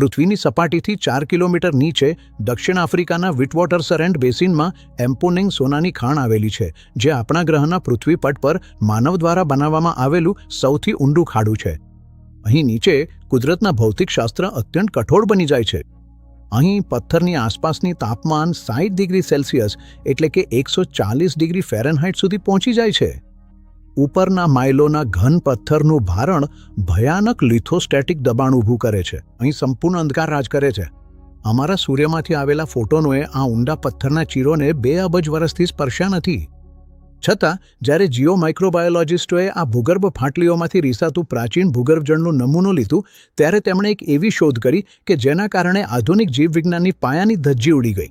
પૃથ્વીની સપાટીથી 4 કિલોમીટર નીચે દક્ષિણ આફ્રિકાના વિટવોટરસરેન્ટ બેસિનમાં એમ્પોનેંગ સોનાની ખાણ આવેલી છે, જે આપણા ગ્રહના પૃથ્વી પટ પર માનવ દ્વારા બનાવવામાં આવેલું સૌથી ઊંડું ખાડું છે. અહીં નીચે કુદરતના ભૌતિકશાસ્ત્ર અત્યંત કઠોર બની જાય છે. અહીં પથ્થરની આસપાસની તાપમાન 60 ડિગ્રી સેલ્સિયસ એટલે કે 140 ડિગ્રી ફેરનહાઇટ સુધી પહોંચી જાય છે. ઉપરના માઇલોના ઘન પથ્થરનું ભારણ ભયાનક લિથોસ્ટેટિક દબાણ ઊભું કરે છે. અહીં સંપૂર્ણ અંધકાર રાજ કરે છે. અમારા સૂર્યમાંથી આવેલા ફોટોનોએ આ ઊંડા પથ્થરના ચીરોને 2 અબજ વર્ષથી સ્પર્શ્યા નથી. છતાં જ્યારે જીઓ માઇક્રોબાયોલોજિસ્ટોએ આ ભૂગર્ભ ફાટલીઓમાંથી રીસાતું પ્રાચીન ભૂગર્ભજળનું નમૂનો લીધું, ત્યારે તેમણે એક એવી શોધ કરી કે જેના કારણે આધુનિક જીવવિજ્ઞાનની પાયાની ધજ્જી ઉડી ગઈ.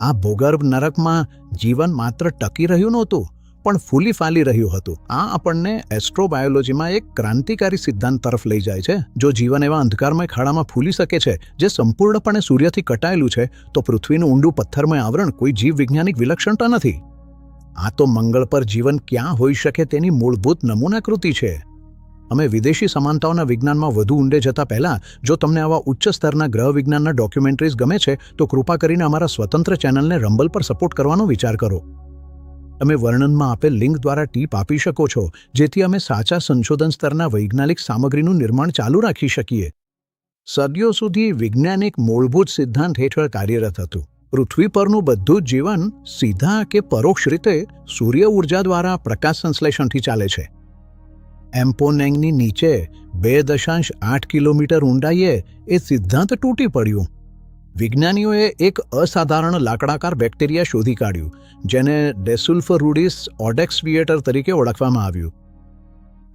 આ ભૂગર્ભ નરકમાં જીવન માત્ર ટકી રહ્યું નહોતું, પણ ફૂલી ફાલી રહ્યું હતું. આ આપણને એસ્ટ્રોબાયોલોજીમાં એક ક્રાંતિકારી સિદ્ધાંત તરફ લઈ જાય છે. જો જીવન એવા અંધકારમય ખાડામાં ફૂલી શકે છે જે સંપૂર્ણપણે સૂર્યથી કટાયેલું છે, તો પૃથ્વીનું ઊંડું પથ્થરમય આવરણ કોઈ જીવવિજ્ઞાનિક વિલક્ષણતા નથી. આ તો મંગળ પર જીવન ક્યાં હોઈ શકે તેની મૂળભૂત નમૂનાકૃતિ છે. અમે વિદેશી સમાનતાઓના વિજ્ઞાનમાં વધુ ઊંડે જતા પહેલા, જો તમને આવા ઉચ્ચ સ્તરના ગ્રહ વિજ્ઞાનના ડોક્યુમેન્ટરીઝ ગમે છે, તો કૃપા કરીને અમારા સ્વતંત્ર ચેનલને રંબલ પર સપોર્ટ કરવાનો વિચાર કરો. તમે વર્ણનમાં આપેલ લિંક દ્વારા ટીપ આપી શકો છો, જેથી અમે સાચા સંશોધન સ્તરના વૈજ્ઞાનિક સામગ્રીનું નિર્માણ ચાલુ રાખી શકીએ. સદીઓ સુધી વિજ્ઞાન એક મૂળભૂત સિદ્ધાંત હેઠળ કાર્યરત હતું. પૃથ્વી પરનું બધું જ જીવન સીધા કે પરોક્ષ રીતે સૂર્ય ઉર્જા દ્વારા પ્રકાશ સંશ્લેષણથી ચાલે છે. એમ્પોનેંગની નીચે 2.8 કિલોમીટર ઊંડાઈએ એ સિદ્ધાંત તૂટી પડ્યું. વિજ્ઞાનીઓએ એક અસાધારણ લાકડાકાર બેક્ટેરિયા શોધી કાઢ્યું, જેને ડેસુલ્ફરુડિસ ઓડેક્સવિએટર તરીકે ઓળખવામાં આવ્યું.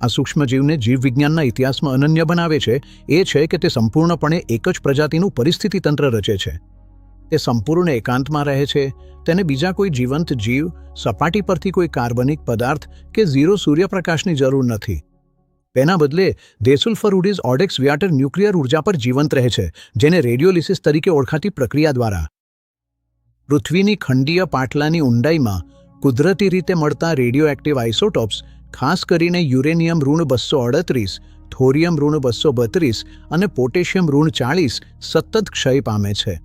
આ સૂક્ષ્મજીવને જીવવિજ્ઞાનના ઇતિહાસમાં અનન્ય બનાવે છે એ છે કે તે સંપૂર્ણપણે એક જ પ્રજાતિનું પરિસ્થિતિ તંત્ર રચે છે. તે સંપૂર્ણ એકાંતમાં રહે છે. તેને બીજા કોઈ જીવંત જીવ, સપાટી પરથી કોઈ કાર્બનિક પદાર્થ કે ઝીરો સૂર્યપ્રકાશની જરૂર નથી. તેના બદલે ડેસુલ્ફરુડિસ ઓડેક્સવિએટર ન્યુક્લિયર ઉર્જા પર જીવંત રહે છે, જેને રેડિયોલિસિસ તરીકે ઓળખાતી પ્રક્રિયા દ્વારા. પૃથ્વીની ખંડીય પાટલાની ઊંડાઈમાં કુદરતી રીતે મળતા રેડિયોએક્ટિવ આઇસોટોપ્સ, ખાસ કરીને યુરેનિયમ ઋણ 238, થોરિયમ ઋણ 232 અને પોટેશિયમ ઋણ 40 સતત ક્ષય પામે છે.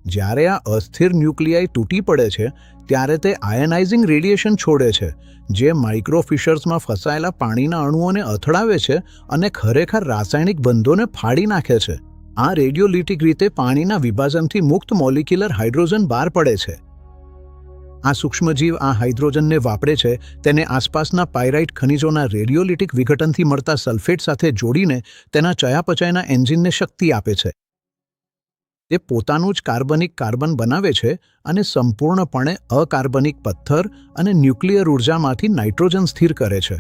જ્યારે આ અસ્થિર ન્યુક્લિયાઈ તૂટી પડે છે, ત્યારે તે આયનાઇઝિંગ રેડિયેશન છોડે છે, જે માઇક્રોફિશર્સમાં ફસાયેલા પાણીના અણુઓને અથડાવે છે અને ખરેખર રાસાયણિક બંધોને ફાડી નાખે છે. આ રેડિયોલિટિક રીતે પાણીના વિભાજનથી મુક્ત મોલિક્યુલર હાઇડ્રોજન બહાર પડે છે. આ સૂક્ષ્મજીવ આ હાઇડ્રોજનને વાપરે છે, તેને આસપાસના પાયરાઇટ ખનિજોના રેડિયોલિટિક વિઘટનથી મળતા સલ્ફેટ સાથે જોડીને તેના ચયાપચયના એન્જિનને શક્તિ આપે છે. તે પોતાનું જ કાર્બન બનાવે છે અને સંપૂર્ણપણે અકાર્બનિક પથ્થર અને ન્યુક્લિયર ઉર્જામાંથી નાઇટ્રોજન સ્થિર કરે છે.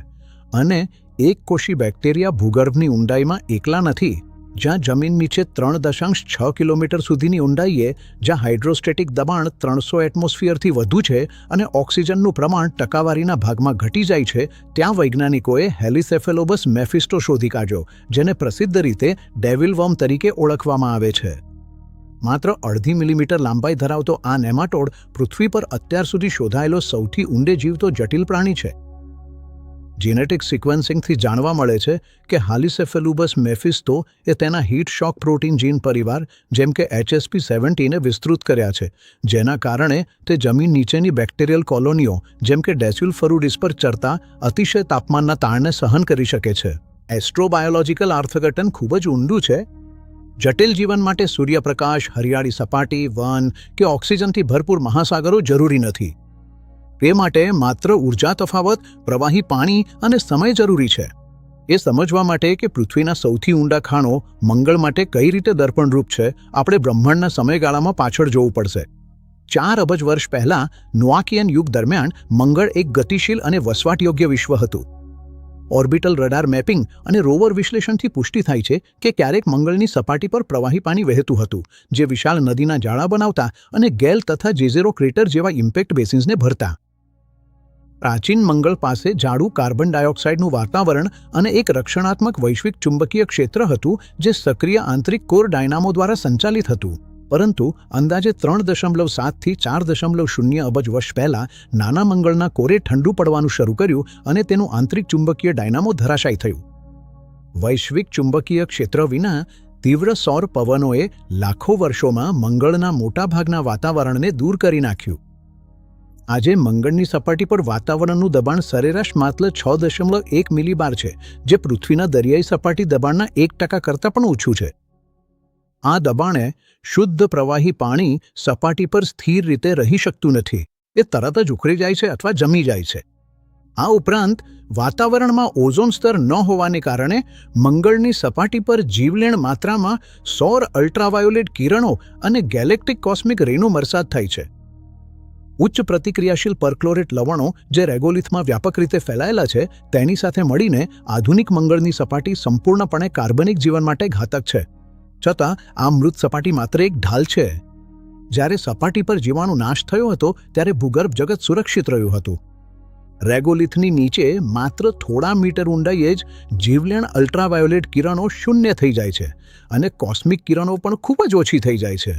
અને એક કોષી બેક્ટેરિયા ભૂગર્ભની ઊંડાઈમાં એકલા નથી. જ્યાં જમીન નીચે 3.6 કિલોમીટર સુધીની ઊંડાઈએ, જ્યાં હાઇડ્રોસ્ટેટિક દબાણ 300 એટમોસ્ફિયરથી વધુ છે અને ઓક્સિજનનું પ્રમાણ ટકાવારીના ભાગમાં ઘટી જાય છે, ત્યાં વૈજ્ઞાનિકોએ હેલિસેફેલોબસ મેફિસ્ટો શોધી કાઢ્યો, જેને પ્રસિદ્ધ રીતે ડેવિલ વર્મ તરીકે ઓળખવામાં આવે છે. માત્ર 0.5 મિલીમીટર લંબાઈ ધરાવતો આ નેમાટોડ પૃથ્વી પર અત્યાર સુધી શોધાયેલો સૌથી ઊંડે જીવતો જટિલ પ્રાણી છે. જીનેટિક સિક્વન્સિંગથી જાણવા મળે છે કે હેલિસેફેલોબસ મેફિસ્ટો એ તેના હીટ શોક પ્રોટીન જીન પરિવાર જેમ કે HSP17 વિસ્તૃત કર્યા છે, જેના કારણે તે જમીન નીચેની બેક્ટેરિયલ કોલોનીઓ જેમ કે ડેસુલ્ફરુડિસ પર ચરતા અતિશય તાપમાનના તાણને સહન કરી શકે છે. એસ્ટ્રોબાયોલોજીકલ અર્થઘટન ખૂબ જ ઊંડું છે. જટિલ જીવન માટે સૂર્યપ્રકાશ, હરિયાળી સપાટી, વન કે ઓક્સિજનથી ભરપૂર મહાસાગરો જરૂરી નથી. તે માટે માત્ર ઉર્જા તફાવત, પ્રવાહી પાણી અને સમય જરૂરી છે. એ સમજવા માટે કે પૃથ્વીના સૌથી ઊંડા ખાણો મંગળ માટે કઈ રીતે દર્પણરૂપ છે, આપણે બ્રહ્માંડના સમયગાળામાં પાછળ જોવું પડશે. 4 અબજ વર્ષ પહેલાં નોઆકિયન યુગ દરમિયાન મંગળ એક ગતિશીલ અને વસવાટયોગ્ય વિશ્વ હતું. ઓર્બિટલ રડાર મેપિંગ અને રોવર વિશ્લેષણથી પુષ્ટિ થાય છે કે ક્યારેક મંગળની સપાટી પર પ્રવાહી પાણી વહેતું હતું, જે વિશાળ નદીના જાળા બનાવતા અને ગેલ તથા જેઝેરો ક્રેટર જેવા ઇમ્પેક્ટ બેસિન્સને ભરતા. પ્રાચીન મંગળ પાસે જાડું કાર્બન ડાયોક્સાઇડનું વાતાવરણ અને એક રક્ષણાત્મક વૈશ્વિક ચુંબકીય ક્ષેત્ર હતું, જે સક્રિય આંતરિક કોર ડાયનામો દ્વારા સંચાલિત હતું. પરંતુ અંદાજે 3.7 થી 4.0 અબજ વર્ષ પહેલાં નાના મંગળના કોરે ઠંડુ પડવાનું શરૂ કર્યું અને તેનું આંતરિક ચુંબકીય ડાયનામો ધરાશાયી થયું. વૈશ્વિક ચુંબકીય ક્ષેત્ર વિના તીવ્ર સૌર પવનોએ લાખો વર્ષોમાં મંગળના મોટાભાગના વાતાવરણને દૂર કરી નાખ્યું. આજે મંગળની સપાટી પર વાતાવરણનું દબાણ સરેરાશ માત્ર 6.1 મિલીબાર છે, જે પૃથ્વીના દરિયાઈ સપાટી દબાણના 1% કરતાં પણ ઓછું છે. આ દબાણે શુદ્ધ પ્રવાહી પાણી સપાટી પર સ્થિર રીતે રહી શકતું નથી. એ તરત જ ઉખડી જાય છે અથવા જમી જાય છે. આ ઉપરાંત વાતાવરણમાં ઓઝોન સ્તર ન હોવાને કારણે મંગળની સપાટી પર જીવલેણ માત્રામાં સૌર અલ્ટ્રાવાયોલેટ કિરણો અને ગેલેક્ટિક કોસ્મિક રેનો વરસાદ થાય છે. ઉચ્ચ પ્રતિક્રિયાશીલ પરક્લોરેટ લવણો જે રેગોલિથમાં વ્યાપક રીતે ફેલાયેલા છે, તેની સાથે મળીને આધુનિક મંગળની સપાટી સંપૂર્ણપણે કાર્બનિક જીવન માટે ઘાતક છે. છતાં આ મૃત સપાટી માત્ર એક ઢાલ છે. જ્યારે સપાટી પર જીવાણુ નાશ થયો હતો ત્યારે ભૂગર્ભ જગત સુરક્ષિત રહ્યું હતું. રેગોલિથની નીચે માત્ર થોડા મીટર ઊંડાઈએ જ જીવલેણ અલ્ટ્રાવાયોલેટ કિરણો શૂન્ય થઈ જાય છે અને કોસ્મિક કિરણો પણ ખૂબ જ ઓછી થઈ જાય છે.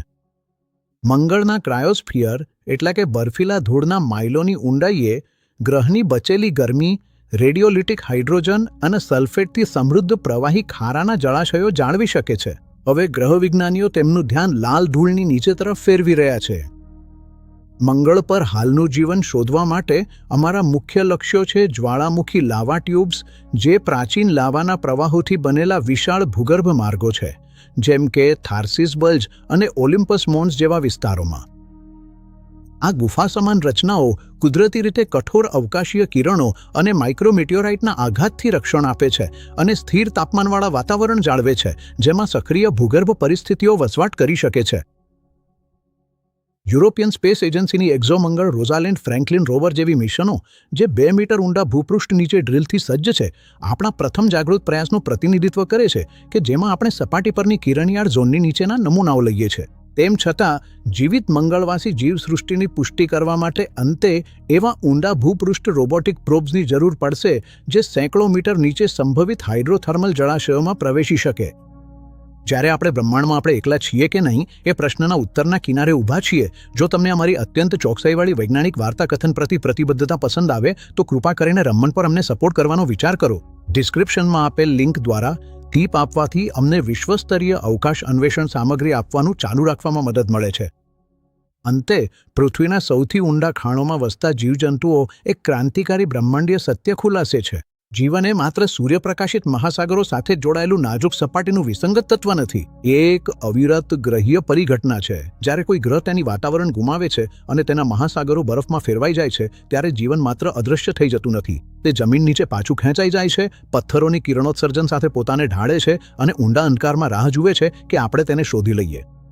મંગળના ક્રાયોસ્ફિયર એટલે કે બર્ફીલા ધૂળના માઇલોની ઊંડાઈએ ગ્રહની બચેલી ગરમી, રેડિયોલિટિક હાઇડ્રોજન અને સલ્ફેટથી સમૃદ્ધ પ્રવાહી ખારાના જળાશયો જાળવી શકે છે. હવે ગ્રહ વિજ્ઞાનીઓ તેમનું ધ્યાન લાલ ધૂળની નીચે તરફ ફેરવી રહ્યા છે. મંગળ પર હાલનું જીવન શોધવા માટે અમારા મુખ્ય લક્ષ્યો છે જ્વાળામુખી લાવા ટ્યુબ્સ, જે પ્રાચીન લાવાના પ્રવાહોથી બનેલા વિશાળ ભૂગર્ભ માર્ગો છે, જેમ કે થાર્સીસ બલ્જ અને ઓલિમ્પસ મોન્સ જેવા વિસ્તારોમાં. આ ગુફા સમાન રચનાઓ કુદરતી રીતે કઠોર અવકાશીય કિરણો અને માઇક્રોમિટિયોરાઇટના આઘાતથી રક્ષણ આપે છે અને સ્થિર તાપમાનવાળા વાતાવરણ જાળવે છે, જેમાં સક્રિય ભૂગર્ભ પરિસ્થિતિઓ વસવાટ કરી શકે છે. યુરોપિયન સ્પેસ એજન્સીની એક્ઝોમંગળ રોઝાલેન્ડ ફ્રેન્કલિન રોવર જેવી મિશનો, જે 2 મીટર ઊંડા ભૂપૃષ્ઠ નીચે ડ્રિલથી સજ્જ છે, આપણા પ્રથમ જાગૃત પ્રયાસનું પ્રતિનિધિત્વ કરે છે કે જેમાં આપણે સપાટી પરની કિરણિયાળ ઝોનની નીચેના નમૂનાઓ લઈએ છીએ. તેમ છતાં જીવિત મંગળવાસી જીવસૃષ્ટિની પુષ્ટિ કરવા માટે અંતે એવા ઊંડા ભૂપૃષ્ઠ રોબોટિક પ્રોબ્સની જરૂર પડશે જે સેંકડો મીટર નીચે સંભવિત હાઇડ્રોથર્મલ જળાશયોમાં પ્રવેશી શકે. જ્યારે આપણે બ્રહ્માંડમાં આપણે એકલા છીએ કે નહીં એ પ્રશ્નના ઉત્તરના કિનારે ઊભા છીએ. જો તમને અમારી અત્યંત ચોકસાઈવાળી વૈજ્ઞાનિક વાર્તા કથન પ્રતિ પ્રતિબદ્ધતા પસંદ આવે તો કૃપા કરીને રમણ પર અમને સપોર્ટ કરવાનો વિચાર કરો. ડિસ્ક્રિપ્શનમાં આપેલ લિંક દ્વારા ટીપ આપવાથી અમને વિશ્વસ્તરીય અવકાશ અન્વેષણ સામગ્રી આપવાનું ચાલુ રાખવામાં મદદ મળે છે. અંતે પૃથ્વીના સૌથી ઊંડા ખાણોમાં વસતા જીવજંતુઓ એક ક્રાંતિકારી બ્રહ્માંડીય સત્ય ખુલાસે છે. જીવન એ માત્ર સૂર્યપ્રકાશિત મહાસાગરો સાથે જોડાયેલું નાજુક સપાટીનું વિસંગત તત્વ નથી. એ એક અવિરત ગ્રહીય પરિઘટના છે. જ્યારે કોઈ ગ્રહ તેની વાતાવરણ ગુમાવે છે અને તેના મહાસાગરો બરફમાં ફેરવાઈ જાય છે, ત્યારે જીવન માત્ર અદૃશ્ય થઈ જતું નથી. તે જમીન નીચે પાછું ખેંચાઈ જાય છે, પથ્થરોની કિરણોત્સર્જન સાથે પોતાને ઢાળે છે અને ઊંડા અંધકારમાં રાહ જુએ છે કે આપણે તેને શોધી લઈએ.